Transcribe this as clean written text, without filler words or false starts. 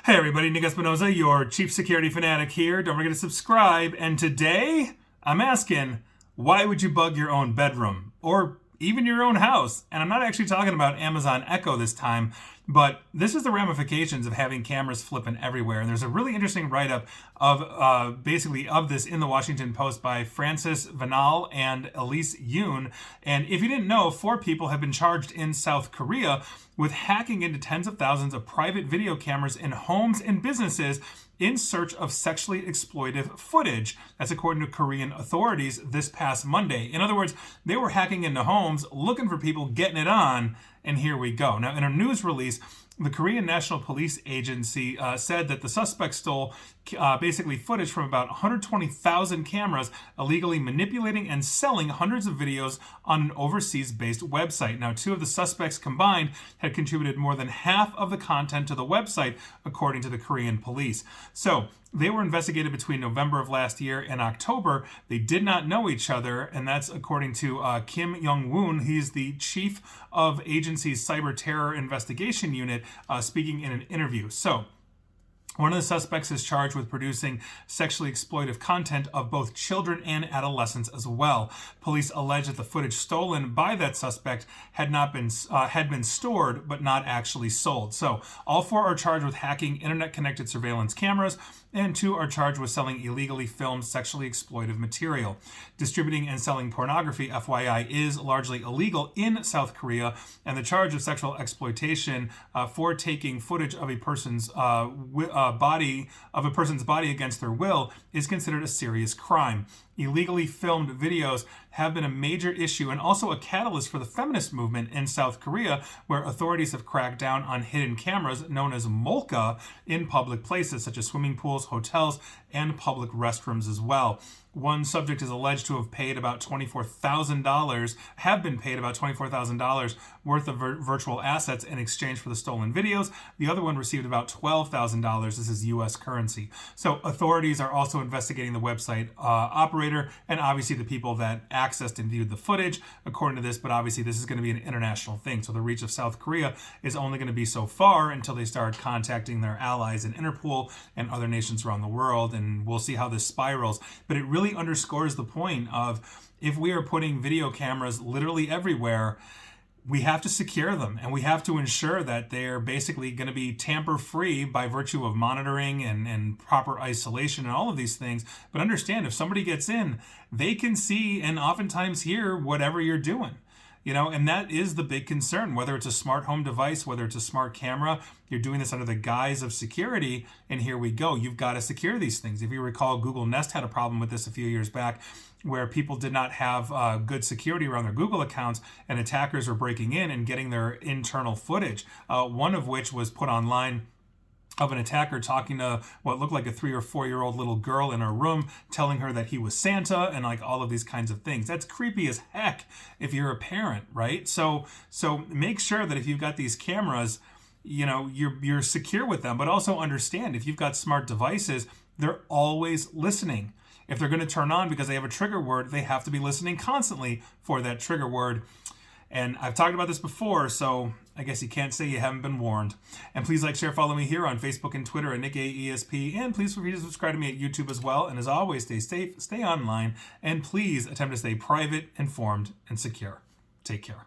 Hey everybody, Nick Espinoza, your chief security fanatic here. Don't forget to subscribe. And today, I'm asking, why would you bug your own bedroom? Or even your own house? And I'm not actually talking about Amazon Echo this time, but this is the ramifications of having cameras flipping everywhere. And there's a really interesting write-up of basically of this in the Washington Post by Francis Vanal and Elise Yoon. And if you didn't know, 4 people have been charged in South Korea with hacking into tens of thousands of private video cameras in homes and businesses in search of sexually exploitive footage. That's according to Korean authorities this past Monday. In other words, they were hacking into homes looking for people getting it on, and here we go. Now, in a news release, the Korean National Police Agency said that the suspect stole basically footage from about 120,000 cameras, illegally manipulating and selling hundreds of videos on an overseas-based website. Now, 2 of the suspects combined had contributed more than half of the content to the website, according to the Korean police. So, they were investigated between November of last year and October. They did not know each other, and that's according to Kim Young-woon. He's the chief of agency's cyber terror investigation unit, speaking in an interview. So, one of the suspects is charged with producing sexually exploitive content of both children and adolescents as well. Police allege that the footage stolen by that suspect had been stored but not actually sold. So all 4 are charged with hacking internet-connected surveillance cameras, and 2 are charged with selling illegally filmed sexually exploitive material. Distributing and selling pornography, FYI, is largely illegal in South Korea, and the charge of sexual exploitation for taking footage of a person's body against their will is considered a serious crime. Illegally filmed videos have been a major issue and also a catalyst for the feminist movement in South Korea, where authorities have cracked down on hidden cameras known as molka in public places such as swimming pools, hotels, and public restrooms as well. One subject is alleged to have paid about $24,000 worth of virtual assets in exchange for the stolen videos. The other one received about $12,000. This is U.S. currency. So authorities are also investigating the website operator and obviously the people that accessed and viewed the footage, according to this. But obviously this is going to be an international thing. So the reach of South Korea is only going to be so far until they start contacting their allies in Interpol and other nations around the world. And we'll see how this spirals. But it really underscores the point of, if we are putting video cameras literally everywhere, we have to secure them, and we have to ensure that they're basically going to be tamper-free by virtue of monitoring and proper isolation and all of these things. But understand, if somebody gets in, they can see and oftentimes hear whatever you're doing. And that is the big concern, whether it's a smart home device, whether it's a smart camera. You're doing this under the guise of security, and here we go. You've got to secure these things. If you recall, Google Nest had a problem with this a few years back, where people did not have good security around their Google accounts, and attackers were breaking in and getting their internal footage, one of which was put online of an attacker talking to what looked like a 3 or 4-year-old little girl in her room, telling her that he was Santa and like all of these kinds of things. That's creepy as heck if you're a parent, right? So make sure that if you've got these cameras, you're secure with them, but also understand, if you've got smart devices, they're always listening. If they're going to turn on because they have a trigger word, they have to be listening constantly for that trigger word. And I've talked about this before, so I guess you can't say you haven't been warned. And please like, share, follow me here on Facebook and Twitter at NickAESP. And please feel free to subscribe to me at YouTube as well. And as always, stay safe, stay online, and please attempt to stay private, informed, and secure. Take care.